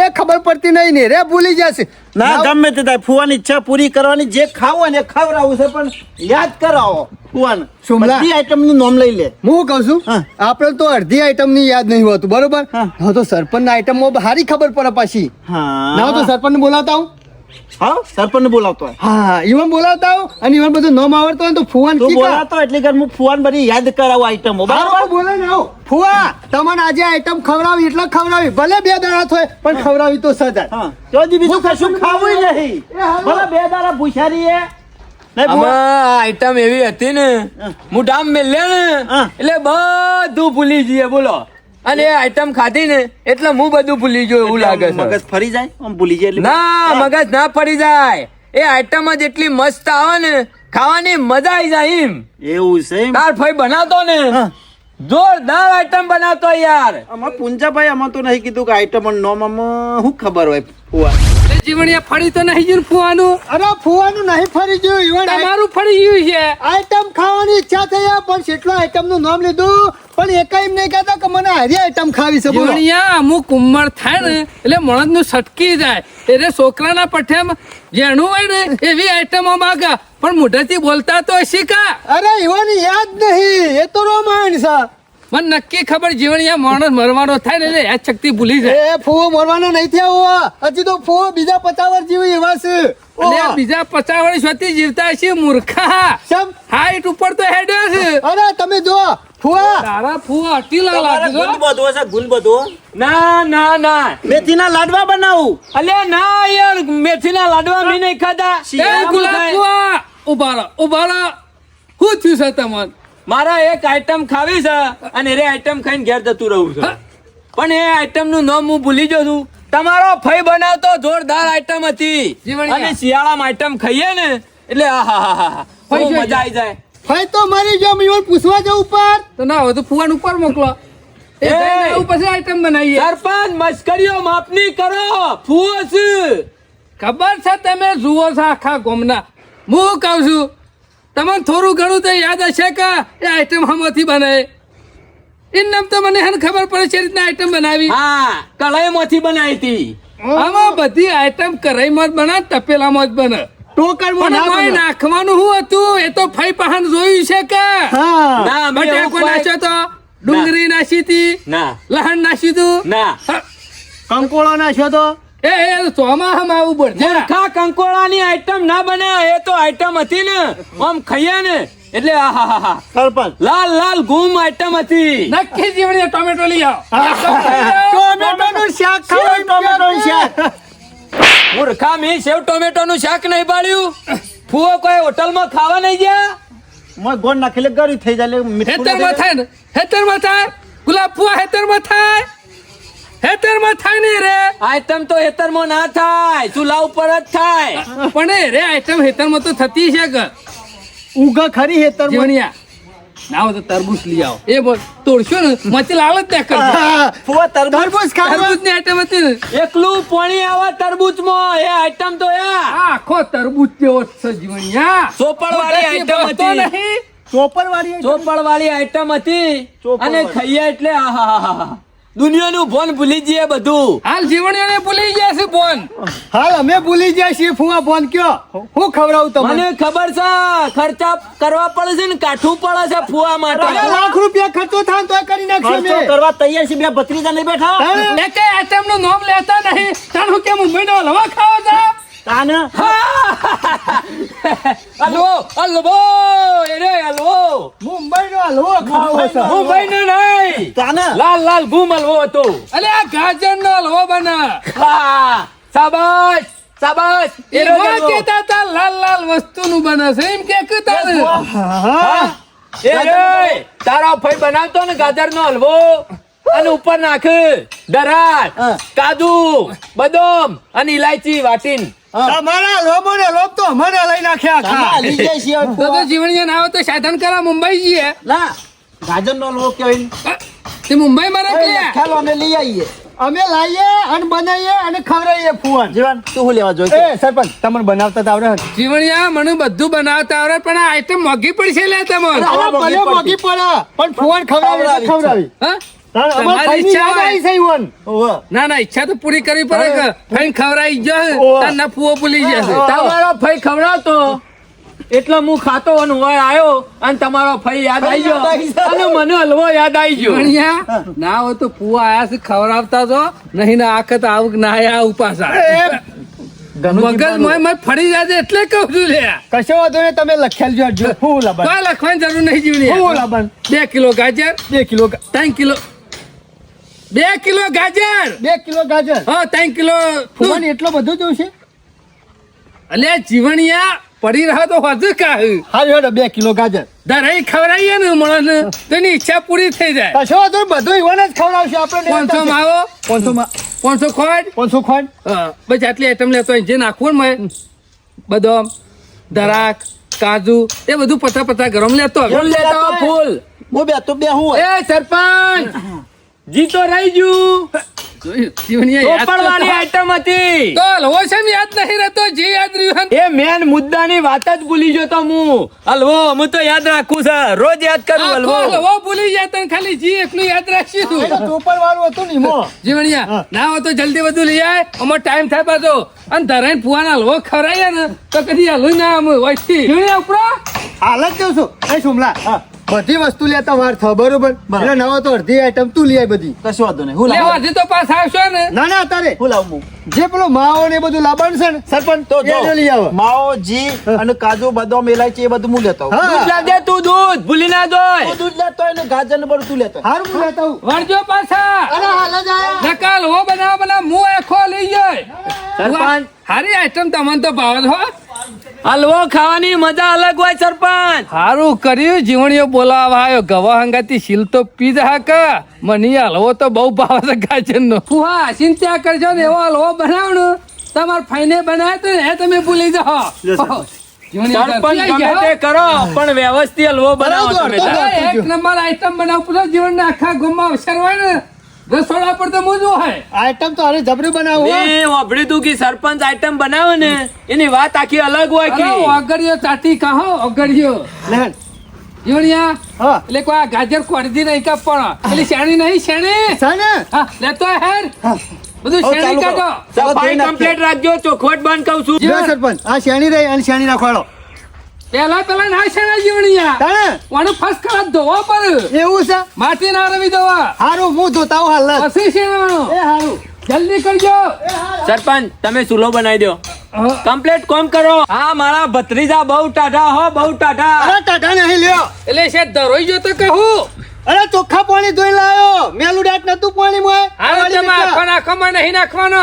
એ ખબર પડતી નહીં ને રે ભૂલી જશે ના ગમે તે થાય ફુવાની ઈચ્છા પૂરી કરવાની જે ખાવું હોય ને એ ખવડાવવું છે પણ યાદ કરાવો ફુવાન સોમલા. બધી આઈટમ નું નામ લઈ લે. હું કહું છું હા. આપણે તો અડધી આઈટમ ની યાદ નહીં હોતું બરોબર હા. હા તો સરપંચ ના આઈટમ માં સારી ખબર પડે પાછી ના હોય તો હા સરપંચ ને બોલાવતા હું હા સરપંચ ને બોલાવતો હોય હા ઈવન બોલાવતા હું અને ઈવન બધું નામ આવડતો હોય તો ફુવાન તું કી કા? બોલાવતો એટલે કે હું ફુવાન બધી યાદ કરાવું આઈટમો બરાબર બરાબર બોલે ને આવું ફુવા તમને આજે આઈટમ ખવડાવી એટલે ખવડાવી ભલે 2 દાડા થાય પણ ખવડાવી તો સજા હા તો હજી બીજું કશું ખાવું નહીં એ હાલો. ભલે 2 દાડા ભૂસારી એ નહીં આમાં ફુવા? આ આઈટમ એવી હતી ને હું ડામ મેલ્યા ને હા. એટલે બધું ભૂલી જઈએ બોલો. અને એ આઈટમ ખાધી ને એટલે હું બધું ભૂલી ગયો એવું લાગે છે. મગજ ફરી જાય આમ ભૂલી જાય એટલે ના મગજ ના પડી જાય. એ આઈટમ જ એટલી મસ્ત આવે ને ખાવાની મજા આવી જાય એમ. એવું છે એમ? તાર ભાઈ બનાવતો ને હા. જોરદાર આઈટમ બનાવતો યાર. આમાં પુંજાભાઈ આમાં તો નહીં કીધું કે આઈટમ નામ આમાં શું ખબર હોય ફુવા જીવણિયા ફરી તો નહીં ગયું ફુવાનું અરે ફુવાનું નહીં ફરી ગયું ઈવન તમારું ફરી ગયું છે. આઈટમ ખાવાની ઈચ્છા થઈ યાર, પણ કેટલો આઈટમ નું નામ લીધું પણ એકાઈ એમ નહીં કહેતા કે મને હારી આઈટમ ખાવી છે બોલો. જીવણિયા અમુક ઉંમર થાય ને એટલે માણસ નું સટકી જાય એટલે છોકરાના પઠેમ જેણું હોય ને એવી આઈટમો માગા પણ મોઢેથી બોલતા તો શીખા. અરે ઈવન યાદ નહીં એ તો રોમાન છે. મને નક્કી ખબર જીવણિયા માણસ મરવાનો થાય ને એટલે યાદ શક્તિ ભૂલી જાય. એ ફુવો મરવાનો નહીં થયા હોવા હજી તો ફુવો બીજા 50 વર્ષ જેવી એવા છે. અને આ બીજા 50 વર્ષ સુધી જીવતા છે મૂર્ખા. સમ હાઈટ ઉપર તો હેડે છે. અરે તમે જો ફુવા તારા ફુવા અટીલા તમારે લાગે ગુંદ છે. બધો છે ગુંદ બધો ના ના ના મેથીના લાડવા બનાવું અલ્યા ના યાર મેથીના લાડવા મેં નહીં ખાધા. એ ગુલાબ ફુવા ઉભા રહો ઉભા રહો. શું થયું છે તમને? મારા એક આઈટમ ખાવી છે અને એ આઈટમ ખાઈને ઘેર જતું રહું છે. પણ એ આઈટમ નું નામ હું ભૂલી ગયો છું. તમારો ફઈ બનાવતો જોરદાર આઈટમ હતી જીવણિયા. અને શિયાળામાં આઈટમ ખાઈએ ને એટલે આહાહાહા. બહુ ફઈ મજા આવી જાય. ભાઈ તો મરી ગયો ઈવન પૂછવા જવું ઉપર તો ના હોય તો ફુવાન ઉપર મોકલો. એ એ! જઈને આવું પછી આઈટમ બનાવીએ. સરપંચ મસ્કરીઓ માપની કરો ફૂવો છે. ખબર છે તમે જુઓ છો આખા ગામના. હું કહું છું તમને થોડું ઘણું તો યાદ હશે કે એ આઈટમ હમણાંથી બનાવે. એમ તો મને હેને ખબર પડે છે એ રીતના આઈટમ બનાવી. હા કઢાઈમાંથી બનાવી હતી. આમાં બધી આઈટમ કઢાઈમાં જ બને તપેલામાં જ બને. ટોકરમાં પણ ના કોઈ બને. નાખવાનું શું હતું એ તો ફઈ પહાણ જોયું છે કે હા ના મેં એવું બટાકો કોઈ- નાખ્યો તો ડુંગળી નાખી હતી ના લહણ નાખ્યું હતું. ના હા, કંકોળો નાખ્યો તો એ ચોમાસામાં આવું પડશે. મૂર્ખા કંકોડાની આઈટમ ના બને. એ તો આઈટમ હતી ને આમ ખાઈએ ને એટલે આહાહાહા. સરપંચ લાલ લાલ ગુમ આઈટમ હતી. નક્કી જીવણી ટોમેટો લઈ આવો. ટોમેટોનું શાક ખાવાનું ટોમેટોનું શાક. મૂર્ખા મેં સેવ ટોમેટો નું શાક નહીં પાડ્યું. ફુવો કોઈ હોટલમાં ખાવા નહીં ગયા. મોય ગોળ નાખી લે ગળી થઈ જાય એટલે મીઠું હેતરમાં થાય ને હેતરમાં થાય ગુલાબ ફુવા હેતરમાં થાય. હેતરમાં થાય ને રે. આઈટમ તો હેતરમાં ના થાય ચૂલા ઉપર જ થાય. પણ એ રે આઈટમ હેતરમાં તો થતી છે કે ઉગા ખરી હેતર જીવણિયા ના હોય તો તરબૂચ લઈ આવો. એ બોલ તોડશો ને મચી લાલ જ ના કરજો. ફુવા તરબૂચ તરબૂચ ખાવા તરબૂચ ની આઈટમ હતી ને એકલું પાણી આવે તરબૂચમાં એ આઈટમ તો યા આ આખો તરબૂચ જેવો જ છે જીવણિયા. ચોપડ વાળી આઈટમ બનતો હતી. નહીં. ચોપર વાળી ચોપડ વાળી આઈટમ હતી ચોપડ અને વાળી. ખાઈએ એટલે આહાહાહા. દુનિયાનું ભોન ભૂલી જઈએ બધું. હાલ જીવણીઓને ભૂલી ગયા છે ફોન. હાલ અમે ભૂલી ગયા છીએ ફુવા ફોન કયો હું ખવડાવું તમને મને ખબર છે ખર્ચા કરવા પડે છે ને કાઠું પડે છે ફુવા અરે માટે. લાખ રૂપિયા ખર્ચો થાય તો કરી નાખશું ખર્ચો અમે. કરવા તૈયાર છે બે ભત્રીજા નહીં બેઠા તાણે? એ કઈ આઈટમ નું નામ લેતા નહીં. તારું કે મુંબઈનો હલવા ખાવા જા. તાને હલવો હલવો એરે હલવો. મુંબઈનો હલવો ખાવો છે મુંબઈનો નહીં તાને લાલ લાલ ગુમ હલવો હતો. અલે આ ગાજર નો હલવો બને. હા શાબાશ શાબાશ એરો જ એમાં હલવો. કેતા તા લાલ લાલ વસ્તુ નું બને છે એમ કે તારે. હા એ રે, તારો ભાઈ બનાવતો ને ગાજર નો હલવો અને ઉપર નાખ દરાટ હા. કાજુ બદામ અને ઇલાયચી વાટીન. તમારા લોબો ને લોબ તો અમારે લઈ નાખ્યા તાને ખા. લઈ જાય છે હવે તો ફુવા. જીવણીયા ના આવે તો સાધન કરા મુંબઈ જઈએ. ના ગાજરનો હલવો કહેવાય. તે મુંબઈ માં એ રાખી ખ્યાલ અમે લઈ આવીએ અમે લાવીએ અને બનાવીએ અને ખવડાવીએ ફુવાન. જીવન તું શું લેવા જોઈએ એ સરપંચ તમને બનાવતા તો આવડે? જીવણિયા મને બધું બનાવતા આવડે પણ આ આઈટમ મોંઘી પડશે લે તમને અરે ભલે મોંઘી પડે પણ ફુવાન ખવડાવી એટલે ખવડાવી. હા અમાર તમારી ભાઈની ઈચ્છા યાદ હોય. આવી છે ઈવન. ઓવે. ના ના ઈચ્છા તો પૂરી કરવી પડે કે ફઈ ખવડાવી જાય ઓહ. તાર ના ફૂવો ભૂલી જશે તમારો ફઈ ખવડાવતો એટલે હું ખાતો અને હોય આવ્યો અને તમારો ફઈ યાદ આવી ગયો અને મને હલવો યાદ આવી ગયો જીવણિયા ના હોય તો ફૂવા આયા છે ખવડાવતા જો નહીં ના આખત આવું ના આયા ઉપાસા મગજ મય ફરી જાય એટલે કહું છું લે કશો વાંધો નહીં, તમે લખેલ જો ફૂલ લાવવાનું. કોઈ લખવાની જરૂર નહીં ફૂલ જીવણિયા લાવવાનું. 2 કિલો ગાજર 2 કિલો 3 કિલો 2 કિલો ગાજર 2 કિલો ગાજર. હા 3 કિલો ફુવાન એટલો બધો જોશે? અલ્યા જીવણિયા પડી રહ્યો તો હજુ કાહું હાલ હેડો 2 કિલો ગાજર. દરાઈ ખવડાવીએ ને માણસને તો એની ઈચ્છા પૂરી થઈ જાય કશો વાંધો નહીં, બધું ઈવન જ ખવડાવશે આપણે. 500 માં આવો 500 માં 500 ખોટ 500 ખોટ. બસ આટલી આઈટમ લેતો હોય જે નાખવું ને મેં બદામ દરાક કાજુ એ બધું 50 ગરમ લેતો આવે. ફૂલ લેતા આવો, ફૂલ હું બે તો બે હું એ સરપંચ જીતો રહી ગયું જીવણીયા યાદ ચોપડવાની કરતો. આઈટમ હતી તો હલવો છે ને યાદ નહીં રહેતો જે યાદ રહ્યું એ મેન મુદ્દાની વાત જ ભૂલી ગયો તો હું હલવો હું તો યાદ રાખું છે રોજ યાદ કરું આખો હલવો હલવો ભૂલી જાય તને ખાલી જી એકલું યાદ રાખશું એ તો ચોપર વાળું હતું ને ઈમો. જીવણિયા ના હોય તો જલ્દી બધું લઈ આય અમાર ટાઈમ થાય પાછો અને ધરાઈને ફુવાના હલવો ખવડાવીએ ને તો કદી હલવું ના અમે વચ્ચે જીવણિયા ઉપરો હાલ જ કહું છું. એ સુમલા બધી વસ્તુ લેતા વાર થાય બરોબર. એટલે નવો તો અડધી આઈટમ તું લઈ આય બધી. કશું વાંધો નહીં હું લેવા લાવું હજી તો પાછા આવશો ને ના ના તારે હું લાવું જે પેલો માવો ને એ બધું લાવવાનું છે ને સરપંચ તો એ જો લઈ આવો. માવો જી અને કાજુ બદામ ઇલાયચી એ બધું હું લેતો આવું. હા. દૂધ લાવજે તું દૂધ ભૂલી ના જોય તું દૂધ લેતો હોય ને ગાજર ને બધું તું લેતો હોય. હારું હું લેતા આવું. વળજો પાછા અરે હાલ જ આયા. નકાલ હો બનાવ મું એખો લઈ જાય સરપંચ હારી આઈટમ તમને તો ભાવે હો હલવો ખાવાની મજા અલગ હોય સરપંચ હારું કર્યું જીવણીઓ બોલાવા આવ્યો ગવા હંગાતી શીલ તો પી જા કે મને હલવો તો બહુ ભાવે છે ગાજરનો હા ચિંતા કરજો ને એવો હલવો બનાવનો તમાર ફાઈને બનાવે તો એ તમે ભૂલી જાઓ જીવણીઓ સરપંચ ગમે તે કરો પણ વ્યવસ્થિત હલવો બનાવો તમે તાર. એક નંબર આઈટમ બનાવ પૂરો જીવન આખા ગામમાં અવસર હોય ને રસોડા પર તો મોજો હોય આઈટમ તો અરે જબરી બનાવો હો. મેં વાપર્યું તું કે સરપંચ આઈટમ બનાવે ને એની વાત આખી અલગ હોય કે અરે ઓગળિયો ચાટી કહો ઓગળિયો લેણ. જીવણિયા હા એટલે કોઈ આ ગાજર કોરજી નહીં કાપ પણ પેલી શેણી નહીં શેણી છે ને? હા લેતો હેર બધું હવે શેણી ચાલુ કરો. કાઢો સફાઈ કમ્પ્લીટ રાખજો ચોખવટ બંધ કહું છું જો સરપંચ આ શેણી રહી અને શેણી નાખવાડો. પેલા ના શેણા જીવણિયા તાણે વાણું ફર્સ્ટ ક્લાસ ધોવા પર એવું છે? માટી ના રવી દવા હારું હું ધોતા આવું હાલ જ. પછી શેણવાનું એ હારું. જલ્દી કરજો સરપંચ તમે ચૂલો બનાવી દો કમ્પ્લીટ કોમ કરો હા મારા ભત્રીજા બહુ ટાઢા હો બહુ ટાઢા અરે ટાટા નહીં લ્યો. એટલે શેઠ ધરોઈ ગયો તો કહું અરે ચોખ્ખા પાણી ધોઈ લાયો. મેલું દાટ નતું પાણી મોય. હાલો તમે આખો નાખવામાં નહીં નાખવાનો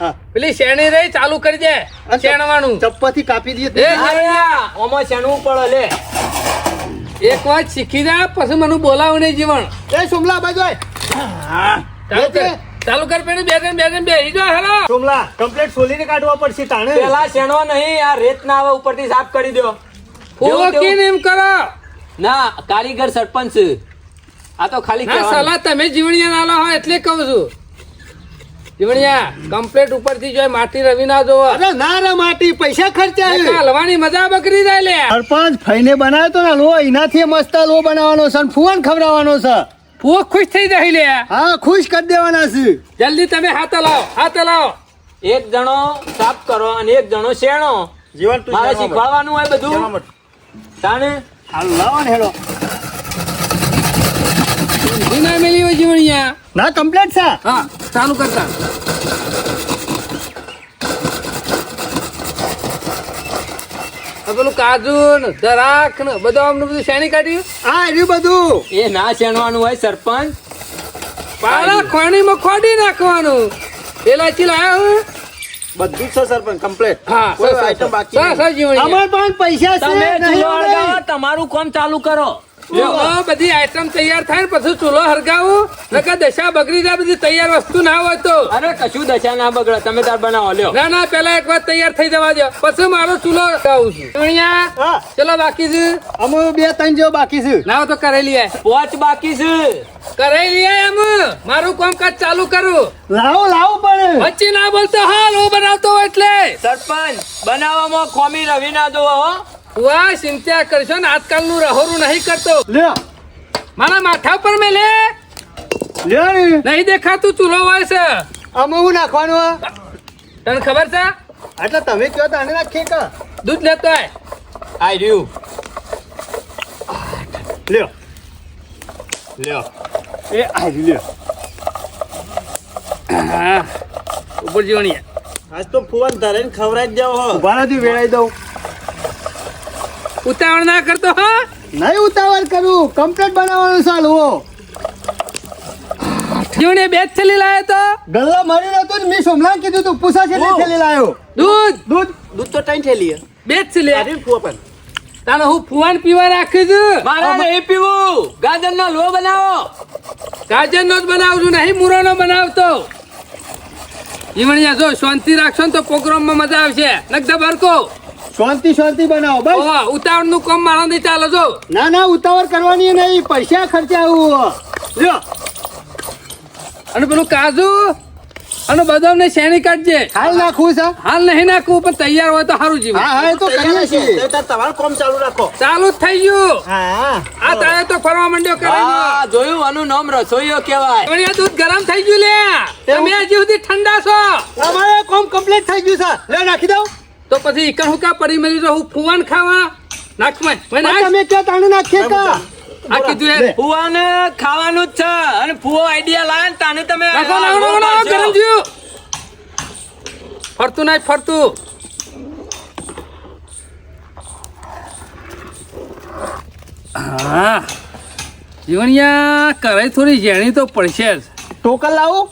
હા. પેલી શેણી રહી ચાલુ કરી દે શેણવાનું ચપ્પાથી કાપી દઈએ. એ ઓમાં શેણવું પડે લે એક વાત શીખી જા પછી મને બોલાવ નહીં જીવન એ સોમલા બાજુ આય. ચાલુ કર ચાલુ કર પેલી બે જો હેલો સોમલા કમ્પ્લીટ સોલીને કાઢવા પડશે તાણે. પેલા શેણો નહીં આ રેત ના આવે ઉપરથી સાફ કરી દો ઓકે એમ કરો ના કારીગર સરપંચ આ તો ખાલી ના કહેવાનું. સલાહ તમે જીવણિયા ના લો એટલે કહું છું જીવણિયા કમ્પ્લીટ ઉપરથી જો માટી રવિ ના જોવો અરે ના રે માટી પૈસા ખર્ચા છે. હલવાની મજા બકરી જાય લે સરપંચ ફઈને બનાવ્યો તો ને લો એનાથી મસ્ત લો બનાવવાનો છે અને ફુવાન ખવડાવવાનો છે. ફૂ ખુશ થઈ જાય લે હા ખુશ કરી દેવાના છે. જલ્દી તમે હાથ લાવો એક જણો સાફ કરો અને એક જણો શેણો જીવન તું મારે શેણવા શીખવાડવાનું હોય માંડ. શેણવા બધું માંડ. તાણે હાલ લાવો ને હેડો. ના મેલી હોય જીવણિયા ના કમ્પ્લીટ છે. હા ચાલુ કરતા આ પેલું કાજુ ને દરાક ને બદામ ને બધું શેની કાઢ્યું આ રહ્યું બધું. એ ના શેણવાનું હોય સરપંચ પાલા ખોણીમાં ખોડી નાખવાનું એલાચી લાયા હું બધું જ છે સરપંચ કમ્પ્લીટ હા કોઈ આઈટમ બાકી નહીં. જીવણિયા અમાર પાસે પૈસા છે તમે નહીં ચૂલો આવે. અળગાવો, તમારું કામ ચાલુ કરો ચૂલો બધી આઈટમ તૈયાર થાય ને પછી ચૂલો હરગાવું નકર દશા બગડી જાય બધી તૈયાર વસ્તુ ના હોય તો. અરે કશું દશા ના બગડે, તમે તાર બનાવો લ્યો. ના ના પેલા એક વાર તૈયાર થઈ જવા દો પછી મારો ચૂલો હરગાવું છું. અહીંયા હા. ચલો બાકી છે અમે 2-3 જેવો બાકી છે. ના હોય તો કરેલી આય પોચ બાકી છે. કરેલી આય એમ મારું કામકાજ ચાલુ કરું. લાવો પણ વચ્ચે ના બોલતો હાલ હું બનાવતો હોય એટલે સરપંચ બનાવવામાં ખોમી રવિ ના દો હો. વાહ ચિંતા કરશો ને આજકાલનું રહોરું નહીં કરતો. લ્યો મારા માથા પર મેં લે લ્યો ને. નહીં દેખાતું ચૂલો હોય છે. આમાં હું નાખવાનું તને ખબર છે એટલે તમે કહો તો આને નાખીએ કે દૂધ લેતો આય. આઈ રહ્યું. લ્યો લ્યો. એ આરી લ્યો. હા ઉપર જીવણીયા આજ તો ફુવાન ધરાઈને ખવડાવી જ જાવ હો. ઉભારાથી વેળાઈ દઉં. ઉતાવળ ના કરતો હા. નહીં ઉતાવળ કરું, કમ્પ્લીટ બનાવવાનું ચાલુ હો. જીવણીયા બે જ થેલી લાયો તો ગલ્લા મારી નતું ને મેં સોમલાને કીધું તું પૂછા છે થેલી લાયો દૂધ દૂધ. દૂધ તો ટાઈમ થેલી હે. બે જ છે લે. આરી ફુવા પણ તાને હું ફુવાન પીવા રાખી છું. મારા નહીં પીવું, ગાજર નો લો બનાવો. ગાજર નો જ બનાવું છું નહીં મૂરો નો બનાવતો. જીવણીયા જો શાંતિ રાખશો ને તો પ્રોગ્રામ માં મજા આવશે. નકદા ભરકો શાંતિ બનાવો બસ. ઉતાવળ નું કામ મારા નહીં ચાલે જો. ના ના ઉતાવળ કરવાની નહીં, પૈસા ખર્ચા આવું. લ્યો અને પેલું કાજુ અને બદામ ને શેની કાઢજે. હાલ નાખવું છે. હાલ નહીં નાખવું પણ તૈયાર હોય તો સારું જીવન. હા હા એ તો કરીએ છીએ. તો તાર તમારું કામ ચાલુ રાખો. ચાલુ જ થઈ ગયું. હા આ તારે તો ફરવા માંડ્યો કરે. હા જોયું, આનું નામ રસોઈયો કહેવાય. દૂધ ગરમ થઈ ગયું લે. તમે હજી સુધી ઠંડા છો અમારે કામ કમ્પ્લીટ થઈ ગયું છે. લે નાખી દઉં. તો પછી ઈકણ હુકા પડી મળી તો હું ફુવાન ખાવા નાખ માં પણ તમે ક્યાં તાણે નાખીએ કા? આ કીધું એ ફુવાને ખાવાનું જ છે અને ફુવો આઈડિયા લાવે ને તાને તમે નાખો નાખો ગરમ થયું. ફરતું નાખ ફરતું. હા જીવણિયા કરે થોડી જેણી તો પડશે જ. ટોકન લાવું.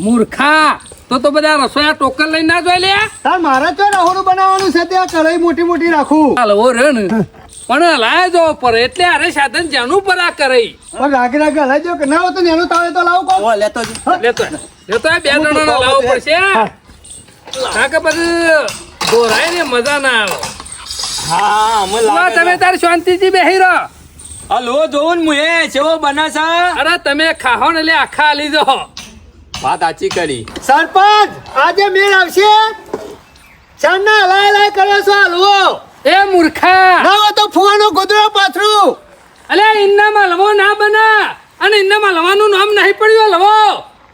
મૂર્ખા તો બધા રસોયા ટોકન લઈને ના જોઈ લે. તાર મારે તો રહોડું બનાવવાનું છે, ત્યાં કઢાઈ મોટી મોટી રાખું. હાલો રે ને પણ લાયા જો પર એટલે અરે સાધન જાનું પર આ કરે. પણ રાગે હલાઈ દો કે ના હોય તો નેનું તાવે તો લાવું કોણ? ઓ લેતો જ. લેતો બે જણા લાવવો પડશે. હા કે પછી દોરાય ને મજા ના આવે. હા અમે વાહ, લાગે તમે તાર શાંતિથી બેહી રહો. હલો જોઉં ને મુએ ચેવો બને છે. અરે તમે ખાહો ને એટલે આખા આલી દો. વાત સાચી કરી. સરપંચ આજે મેળ આવશે. ચાંદના હલાય કરો છો હલવો. એ મૂર્ખા ના હોય તો ફુવાનો ગોદડો પાથરું. અલે ઇન્નામાં લવો ના બના અને ઇન્નામાં લવાનું નામ નહીં પડ્યું લવો.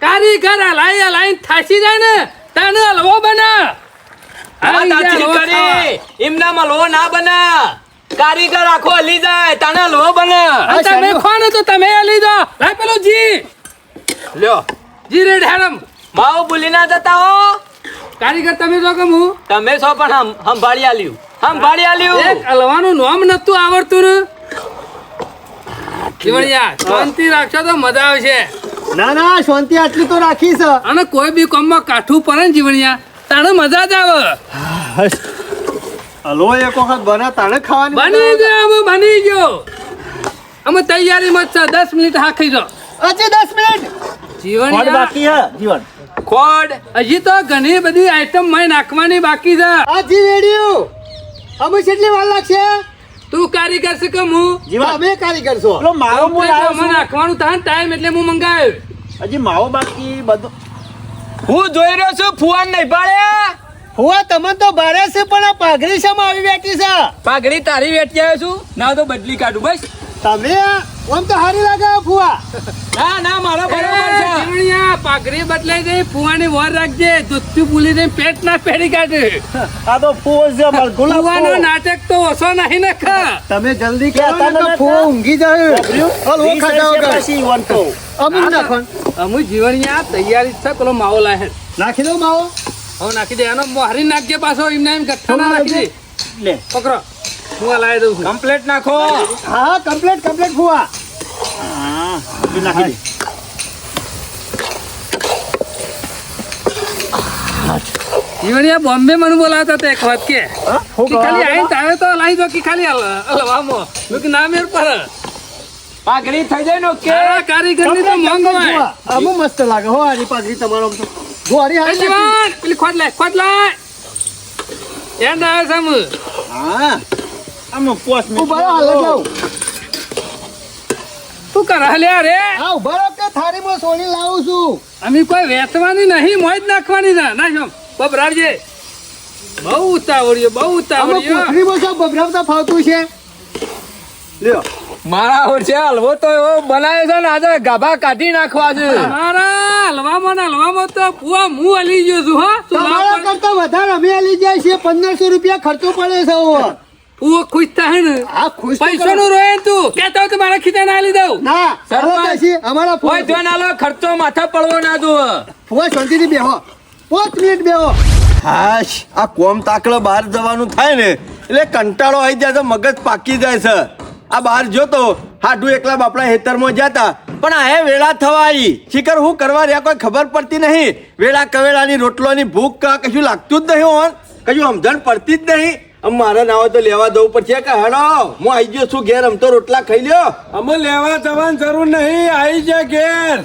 કારીગર હલાઈ થાસી જાય ને તાને હલવો બના. વાત સાચી કરી. એમના મલવો ના બને, કારીગર આખો હલી જાય તાને હલવો બને. અને તમે ખો ને તો તમે હલી દો. લાય પેલું જી લ્યો જી રેડ હેરમ. માવો ભૂલી ના જતા હો. કારીગર તમે જો કે હું તમે છો પણ સંભાળી આલ્યું, સંભાળી આલ્યું. એક હલવાનું નામ નતું આવડતું ને. જીવણિયા શાંતિ રાખશો તો મજા આવશે. ના ના શાંતિ આટલી તો રાખી છે. અને કોઈ બી કામમાં કાઠું પડે ને જીવણિયા તાણે મજા જ આવે. હલવો એક વખત બના તાણે ખાવાની. બની ગયો અમે બની ગયો. અમે તૈયારીમાં જ છે. 10 મિનિટ હાકી જો. હજી 10 મિનિટ. કોણ જીવણિયા બાકી હે જીવન? ખોડ હજી તો ઘણી બધી આઈટમ માં નાખવાની બાકી છે. હજી રેડિયો. અમે કેટલી વાર લાગશે? તું કારીગર છે કે હું જીવન અમે કારીગર છો. પેલો માવો હું લાવ્યો અમે છું. નાખવાનું થાય ને ટાઈમ એટલે હું મંગાવ્યો. હજી માવો બાકી બધું. હું જોઈ રહ્યો છું ફુવાન નહીં પાડે. હુઆ તમને તો ભારે છે પણ આ પાઘડી શામાં આવી બેઠી છે? પાઘડી તારી વેટી આવ્યો છું ના તો બદલી કાઢું બસ. તમે આમ તો હારી લાગે ફુવા. ના ના મારો બરોબર છે. જીવણિયા પાઘડી બદલાઈ ગઈ. ફુવાની વર રાખજે. દૂધથી ભૂલી જઈને પેટ ના પેડી કાઢે. આ તો ફુવો છે અમારો ગુલાબ ફુવાનો ફુવો. નાટક તો ઓછો નહીં ને ખા. તમે જલ્દી કરો કહેતા ને નતા? તો ફુવા ઊંઘી જાય. હલવો વીસ ખાતા વર્ષે વગર. પછી જીવન તો. અમુક નાખવાનું. અમુ જીવણિયા તૈયારી જ છે. પેલો માવો લાહે નાખી દઉં માવો. હવે નાખી દે. એનો મોહરી નાખજે પાછો. એમને એમ ગઠ્ઠા ના નાખી દે. લે પકડો હું આ લાવી દઉં છું. કમ્પ્લેટ નાખો. હા કમ્પ્લીટ ફુવા. હા બધું નાખી દે. જીવણિયા બોમ્બે મને બોલાવતા હતા એક વાત કે હા? કે ખાલી આઈને તારે તો લાવી દો કે ખાલી હલવામાં. મેં કીધું ના મેર પર પાઘડી થઈ જાય ને કે આ કારીગરની તો માંગ હોય આમ મસ્ત લાગે હો આની પાઘડી તમારો આમ તો ગોરી એ હારી જીવન પેલી ખોટ લાય એ ના સમ હા આમ પોસ મે ઉભા રહો, હાલે જાઓ. તું કરા લે રે હા ઉભા રહો કે થાળીમાં સોની લાવું છું. અમે કોઈ વેચવાની નહીં મોજ નાખવાની ના જો બબરાડજે બહુ ઉતાવળ્યો આમાં ઉતાવળ્યો કોથળીમાં શું બભરાવતા ફાવતું છે? લ્યો. મારા ઓરછે હલવો તો એવો બનાવ્યો છે ને આજે ગાભા કાઢી નાખવા છે મારા હલવામાં તો પુઆ હું હલી ગયો છું હા તું તમારા લાવ પણ. કરતા વધારે અમે લઈ જાય છે 1500 રૂપિયા ખર્ચો પડે છે હવે. પુઓ ખુશ થાય ને આ ખુશ તો પૈસો કરો. નું રોય ને તું કેતા હોય તો મારા ખીચા ના લઈ દઉં ના સરપંચ. હવે કશી અમારા કોઈ જો ના લો ખર્ચો માથે પડવો ના દો ફુવા શાંતિથી બેહો 5 મિનિટ બેહો. હાશ આ કોમ તાકડો બહાર જવાનું થાય ને એટલે કંટાળો આવી જાય તો મગજ પાકી જાય છે આ બહાર જોતો હાડું એકલા બાપડા હેતરમાં જતા પણ આ વેળા થવા આવી શિખર હું કરવા રહ્યા કોઈ ખબર પડતી નહીં વેળા કવેળાની રોટલોની ભૂખ કશું લાગતું જ નહીં હોન કશું સમજણ પડતી જ નહીં આમ મારે ના હોય તો લેવા દઉં પડશે કે હેડો હું આવી ગયો છું ઘેર આમ તો રોટલા ખાઈ લ્યો અમે લેવા જવાની જરૂર નહીં આવી જાય ઘેર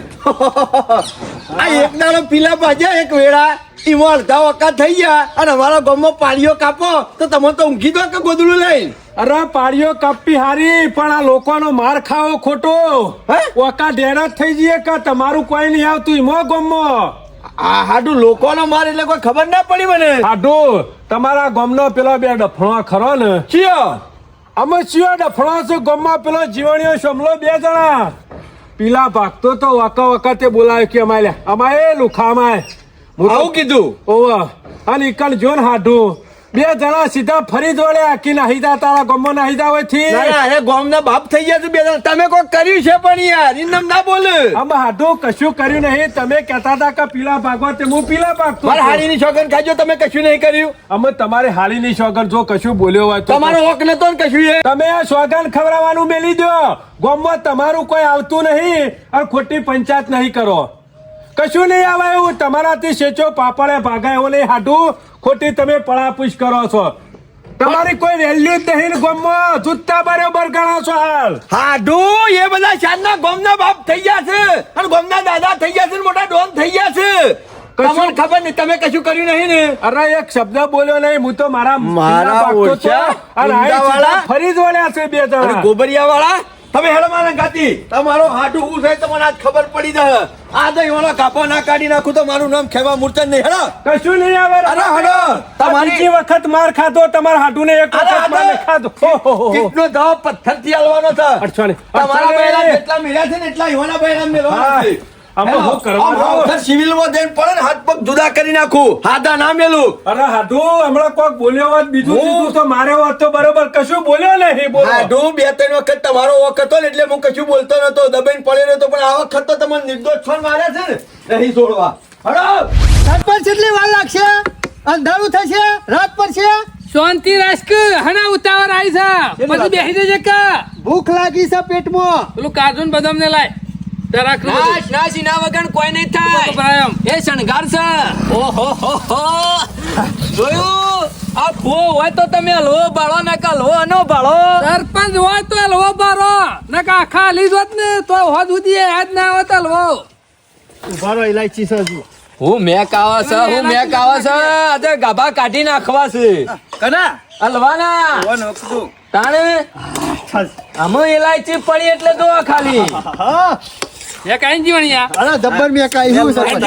આ એક દાડો પીલા ભાજ્યા એક વેળા ઈમાં અડધા વખત થઈ ગયા અને અમારા ગામમાં પાળીઓ કાપો તો તમે તો ઊંઘી દો કે ગોદડું લઈને અરે પાડીઓ કાપી હારી પણ આ લોકોનો માર ખાવો ખોટો હે? ઓકા ઢેરા જ થઈ જઈએ કે તમારું કોઈ નહીં આવતું ઈમો ગમો આ હાડું લોકોનો માર એટલે કોઈ ખબર ના પડી મને આડો તમારા ગામનો પેલો બે ડફણો ખરો ને ચિયો અમે ચિયો ડફણો છું ગામમાં પેલો જીવણીઓ સમલો 2 જણા પીલા ભાગતો તો વખતે બોલાવ્યો કે અમારે લુખા અમાય આવું કીધું ઓવા અને ઈકણ જોન હાડું 2 જણા સીધા ફરી દોડ્યા કે નાહી જા તારા ગામમાં નાહી જા હોયથી ના ના અરે ગામના બાપ થઈ ગયા છે બે જણા તમે કોઈ કર્યું છે પણ યાર ઈ નામ ના બોલ આમ હાડું કશું કર્યું નહીં તમે કહેતા હતા કે પીલા ભાગવા તે હું પીલા ભાગતો મારા હતો. હાડીની શોગન ખાજો તમે કશું નહીં કર્યું અમે તમારે હાલીની સોગન જો કશું બોલ્યો હોય તો તમારો હક નતો ને કશું એ તમે આ સોગન ખવડાવવાનું મેલી દો ગામમાં તમારું કોઈ આવતું નહીં અને ખોટી પંચાયત નહીં કરો કશું નહીં આવે એવું તમારાથી સેચો પાપડે ભાગાય એવું નહીં હાડું ખોટી તમે પળાપૂછ કરો છો તમારી કોઈ વેલ્યુ જ નહીં ને ગામમાં જૂતા બરોબર ગણો છો હાલ હાડું એ બધા શાનના ગામના બાપ થઈ ગયા છે અને ગામના દાદા થઈ ગયા છે ને મોટા ડોન થઈ ગયા છે તમને ખબર નહીં તમે કશું કર્યું નહીં ને અરે એક શબ્દ બોલ્યો નહીં હું તો મારા મારા ભાગતો હતો. ઓળખ્યા, અને આ ઊંડાવાળા? સીધા ફરી જ વળ્યા છે 2 અને જણા ગોબરિયા વાળા તમે હેડો મારા ગાતી તમારો હાડું હું છે તમને આજ ખબર પડી જશે આ દહીં વાળો કાપો ના કાઢી નાખું તો મારું નામ ખેવા મૂર્છન નહીં હેડો કશું નહીં આવે અરે હડો તમારી તમારી વખત માર ખાધો તમારા હાડુને એક અરે વખત માર ખાધો હો, હો, હો, હો. કેટલો જવાબ પથ્થરથી હાલવાનો છે અડચણ નહીં. તમારા અડચણ બૈરા નહીં. જેટલા મેળ્યા છે ને એટલા યુવાના બૈરા મેળવાના છે આમાં હેલો, શું કરવાનું? આમ વખત સિવિલમાં જઈને પડે ને હાથ પગ જુદા કરી નાખું હાથા ના મેલું અરે હાડુ હમણાં કોક બોલ્યો હોત બીજું હું- કીધું તો મારે હોત તો બરોબર કશું બોલ્યો નહીં બોલો હાડું 2-3 વખત તમારો વખત હતો ને એટલે હું કશું બોલતો નતો દબાઈને પડ્યો નતો પણ આ વખત તો તમને નિર્દોષ છોડ માર્યા છે ને નહીં છોડવા હડો સરપંચ કેટલી વાર લાગશે? અંધારું થશે રાત પડશે. શાંતિ રાખ હણા ઉતાવળ આવી છે પછી બેસી જજે કે ભૂખ લાગી છે પેટમાં. પેલું કાજુ ને બદામ ને લાય જરાક નાશ નાશ એના વગર કોઈ નહીં થાય એ શણગાર છે ઓહો હો હો જોયું આ ફૂવો હોય તો તમે હલવો બાળો ના કે હલવો અનો બાળો સરપંચ હોય તો હલવો બારો નકા આખા લીધ હોત ને તો હોદ સુધી યાદ ના આવત હલવો ઉભા રહો, ઇલાયચી છે હજુ. હું મેક આવે છે હું મેક આવે છે આજે ગાભા કાઢી નાખવા છે કના હલવાના કોણ વખતું તાણે આમાં ઇલાયચી પડી એટલે જો ખાલી હા એ કઈ જીવણિયા અરે જબ્બર મેં કાંઈ એવું સરપંચ.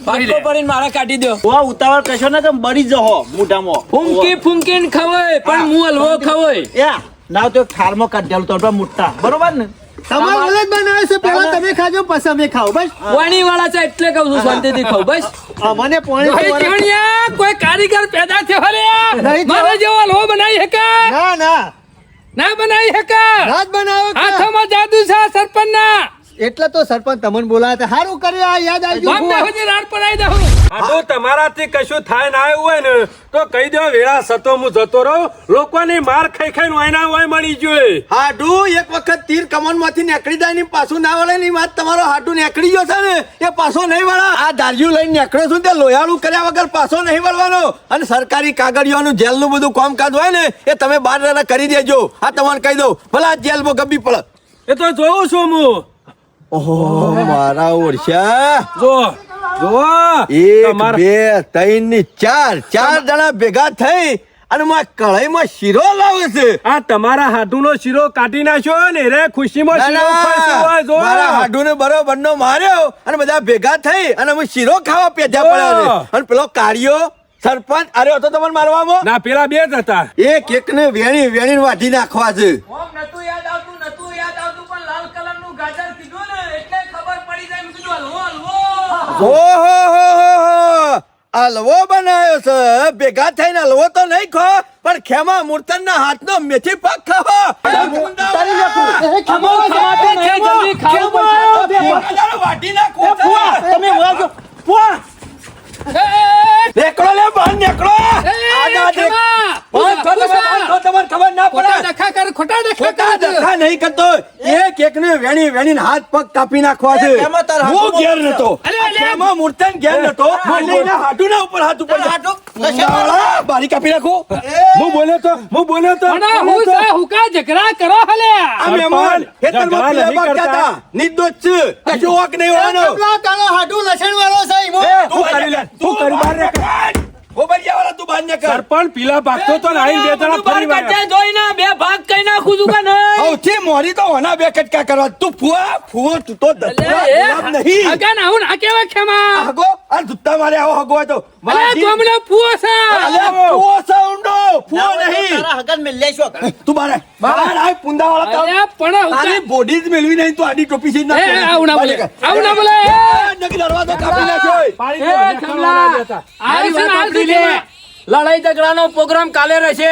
બાટકો પડીને મારા કાઢી દો ઓ ઉતાવળ કશો ને તમે બળી જહો મોઢામાં ફૂંકી ફૂંકીને ખવાય પણ હું હલવો ખવાય યા ના તો થાળમાં કાઢેલું તો મોટા બરોબર ને તમારે ઓલે જ બનાવે છે પેલા તમે ખાજો પછી અમે ખાઓ બસ. વાણી વાળા છે એટલે કહું છું શાંતિથી ખાવ બસ મને પોણી કોઈ ખવડાવો. જીવણિયા કોઈ કારીગર પેદા થયો રે નહીં મારા જેવો હલવો બનાવી શકે ના ના ના બનાવી શકે રાત બનાવો કે? હાથોમાં જાદુ છે સરપંચ ના એટલે તો સરપંચ તમને બોલાયા હતા. સારું કર્યું આ યાદ આવી ગામ ગયું. સુધી રાડ પડાવી દઉં હાડુ તમારાથી કશું થાય ના આવ્યું હોય ને તો કહી દો વેળા સતો હું જતો રહું લોકોની માર ખાઈ ખાઈને વાયના વાય મળી જોઈએ હાડું એક વખત તીર કમન માંથી નીકળી જાય ને પાછું ના વળે ની વાત તમારો હાડું નીકળી ગયો છે ને એ પાછો નહીં વળે આ દાળિયું લઈને નીકળે છું તે લોયાળું કર્યા વગર પાછો નહીં વળવાનો અને સરકારી કાગળિયાનું જેલનું બધું કામકાજ હોય ને એ તમે 12 કરી દેજો આ તમને કહી દઉં ભલા જેલમાં ગબ્બી પડે એ તો જોઉં છું હું. ઓહો મારા ઓરછા જો જો એક તમારા બે ત્રણ ને ચાર જણા ભેગા થઈ અને માં કઢાઈમાં શીરો લાવે છે. આ તમારા હાડુનો શીરો કાઢી નાખ્યો ને રે ખુશીમાં ના, શીરો ના, ફરશે હોય જો. મારા હાડુને બરોબર નો માર્યો અને બધા ભેગા થઈ અને અમે શીરો ખાવા પેધ્યા પડ્યા છે. અને પેલો કાળિયો સરપંચ અરે હતો તમને મારવામાં ના પેલા બે જ હતા. એક ને વેણી વાઢી નાખવા છે. નતું યાદ આવતું પણ લાલ કલરનું ગાજર કીધું ને એટલે ખબર પડી જાય. મેં કીધું હલવો હલવો. ઓહો હલવો બનાવ્યો છે. ભેગા થઈને હલવો તો નહીં ખો પણ ખેમા મૂર્તન ના હાથનો મેથી પાક ખાવો. વાઢી નાખવો છે. નેકળો લે બહાર નેકળો. આગા દેખ. તમારે ખબર ના પડે. ખોટા ડખા નહીં કરતો. એક ને વેણીને હાથ પગ કાપી નાખવા છે. એમાં તારા હું હાથું ઘેર નતો. એમાં મૂર્તન ઘેર નતો. એટલે એના હાથુના ઉપર હાથ ઉપર નાખો. બારી કાપી નાખો. હું બોલ્યો તો ઝઘડા કરો હલે આ મહેમાન ખેતરમાં ઝઘડા નહીં પીલા પાક્યા કરતા. હતા. નિર્દોષ છે. કશો વાંક નહીં હોવાનો. તારો હાડું લસણ વાળો છે ઈમો. તું કરી લે. તું કરી બહાર નીકળ. ગોબરિયા વાળા તું બહાર નીકળ. સરપંચ પીલા ભાગતો તો ને આઈને બે જણા ફરી બાર વાળા. જોઈને બે ભાગ કઈ નાખું છું કે નહીં? સૌથી મોરી તો હોના બે કટકા કરવા. તું ફુવા તું તો ગુલાબ નહીં. અગાન આવું ના કેવા ખેમા હગો આ જુત્તા મારે આવો હગો હોય તો અલે ગોમડે ફુઓ છે અલ્યા ફુવો છે ઊંડો. ફુવો નહીં. તારા હગન મેં લેશો તું બહાર આય પુંદા વાળા અલે પણ તારી બોડી જ મેળવી નહીં તું આડી ટોપી થી એ આવું ના બોલે આવું ના બોલે નકી દરવાજો કાપી નાખ્યો. પાડી એ દો, નખાવા કમલા ના દેતા. આવી વાત આપણી લે. લડાઈ ઝઘડાનો પ્રોગ્રામ કાલે રહેશે.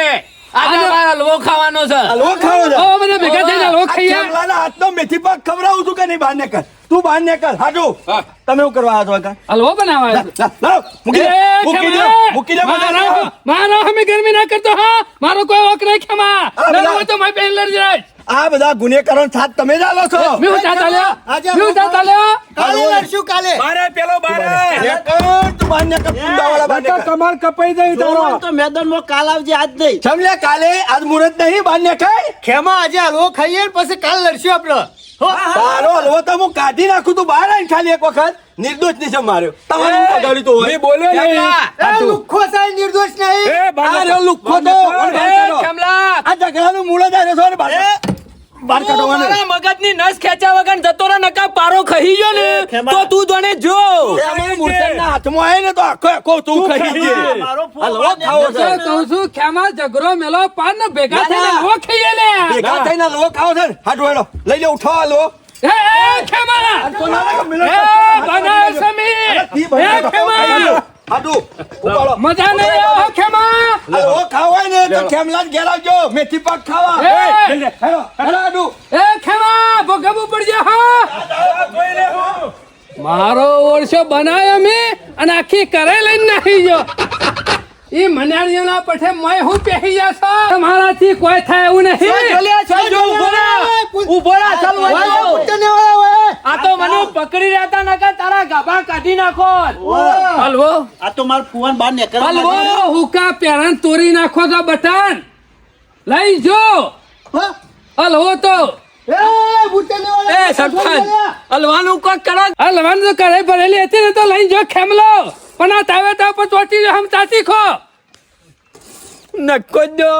આજે મારે હલવો ખાવાનો છે. હલવો ખાવો છે. ઓ મને ભેગા થઈને હલવો ખાઈએ. આ ખેમલાના હાથનો મેથી પાક ખવડાવું છું કે નહીં બહાર નીકળ. તું બહાર નીકળ. હાડુ તમે શું કરવા આવ્યા છો કાકા? હલવો બનાવવા છે. લાવ મૂકી દે મૂકી દે મારો મારો હમે ગરમી ના કરતો હા મારો કોઈ ઓક નહીં ખેમા ના હોય તો મારી પેન લડી જાય આ બધા ગુનેગારો સાથ તમે જ આલો છો. મ્યુ જાતા લ્યો મ્યુ જાતા લ્યો કાલે લડશું કાલે. બારે પેલો બારે. તું બહાર નીકળ. પુંદાવાળા બહાર નકર નીકળ. કમાલ કપાઈ જાય તારો. તો મેદાનમાં કાલ આવજે આજ નહીં. સમલે કાલે આજ મુહૂર્ત નહીં બહાર નીકળ. ખેમા આજે હલવો ખાઈએ ને પછી કાલે લડશું આપડે. તારો હલવો તો હું કાઢી નાખું. તું બહાર આવીને ખાલી એક વખત નિર્દોષ ની છે માર્યો. તમારે હું બગાડ્યું તો હોય. મેં બોલ્યો નહીં. એ લુખ્ખો સાહેબ નિર્દોષ નહીં. એ બાર આ રહ્યો લુખ્ખો તો. એ કમલા આ ઝઘડાનું મૂળ જ આ રહ્યો છે ને બહાર. બહાર કાઢવાનું. મારા મગજની નસ ખેંચ્યા વગર જતો રે નકા પારો ખહી ગયો ને તો તું જોને જો એમાં મૂર્તનના હાથમાં આવે ને તો આખો આખો તું ખાઈ ગઈ. મારો હલવો ખાવો છે. કહું છું ખેમા ઝઘડો મેલો પાન ને ભેગા થઈને હલવો ખાઈએ લે ભેગા થઈને હલવો ખાવો છે ને. હાથ વળો. લઈ લે ઉઠો હલવો. એ ખેમા તો ના લાગે મિલન. એ બનાય સમી એ ખેમા હાડુ ઉપાડો. મજા નહીં આવે ખેમા હલવો ખાવો હોય ને તો ખેમલાજ ઘેર આવજો. મેથી પાક ખાવા. એ! હેલો હેલો હાડુ. એ ખેમા ભોગવવું પડશે હા મારો ઓળશો બનાય અમે અને આખી કરે લઈને નાખી ગયો ઈ મનાણીઓના પઠે મોય હું પહેરી જાશો તમારાથી કોઈ થાય એવું નહીં ઉભો રા ચાલ તને વાળા હોય. આ તો મને પકડી રહેતા નકા તારા ગાભા કાઢી નાખો હલવો આ તો મારા ફુવાન બહાર નીકળવા હલવો માંગે. હુકા પેરણ તોડી નાખો તો બટન લઈ જો હા? હલવો તો એ ભૂતને વાળા. એ સરપંચ હલવાનું કોક કરો હલવાનું તો કરે ભરેલી હતી ને તો લઈ જો ખેમલો પણ આ તાવે તાવ પર ચોટી હમ તાતી ખો નકો દો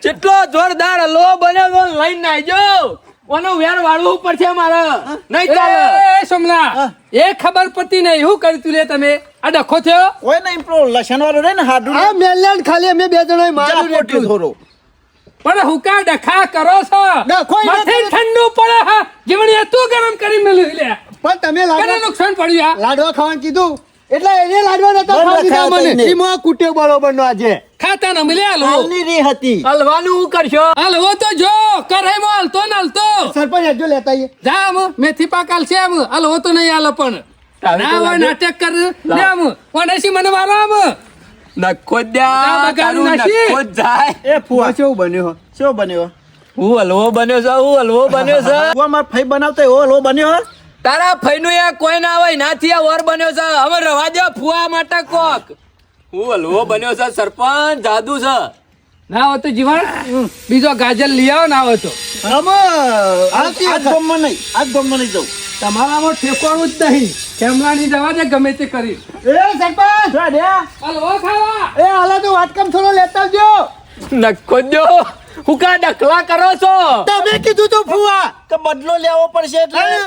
કેટલો જોરદાર હલવો બન્યો તો લઈને નાઈજો ઓનો વેર વાળવું પડશે મારે નહીં ચાલે એ સોમલા એ ખબર પડતી નહીં શું કર્યું તું લે તમે આ ડખો થયો કોઈ નહીં પેલો લસણ વાળો રે ને હાડું આ મેલન ખાલી અમે બે જણા માર્યું જા એટલું. થોડો પણ હુકા ડખા કરો છો ડખો ય માથે નથી. ઠંડુ પડે હા જીવણી તું ગરમ કરી મેલ્યું લે પણ તમે કેને લાડવા નુકસાન પડ્યું આ લાડવા ખાવાનું કીધું એટલે એને લાડવા નતા બંધ ખાવા દીધા રખાયા મને. તઈને. ઈમો કુટ્યો બરોબર નો આજે. ખાતા ન મળે હાલો કાલની રી હતી. હલવાનું હું કરશો હાલવો તો જો કરાઈમાં હાલતો ને હાલતો સરપંચ હજુ લેતા આઈએ. જા આમ મેથી પાક હાલશે આમ હાલવો તો નહીં હાલો પણ ના હોય નાટક કર લે આમ ઓનેસી મને મારો આમ નકો જા દ્યા બગાડું તારું નાખી. નકો જાય એ ફુવા કેવું બન્યો હો? શું બન્યો? હું હલવો બન્યો છે હું હલવો બન્યો છે ફુવા માર ફઈ બનાવતો એવો હલવો બન્યો. તારા ફઈનું એ કોઈ ના હોય નાથી આ વર બન્યો છે હવે રવા દે ફુવા માટે કોક હું હલવો બન્યો છે સરપંચ જાદુ છે ના હોય તો જીવન બીજો ગાજર લઈ આવો ના હોય તો આજ ગામમાં નહીં જવું. તમારામાં ઠેકવાનું જ નહીં ખેમલાની જવા દે ગમે તે કરી એ સરપંચ હલવો ખાવા એ હાલે તો વાટકમ થોડો લેતા આવજો. નખો દો હું કા ડખલા કરો છો તમે કીધું તો ફુવા કે બદલો લેવો પડશે એટલે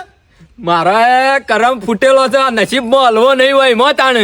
મારા કરમ ફૂટેલો છે નસીબમાં હલવો નહીં હોય મો તાણ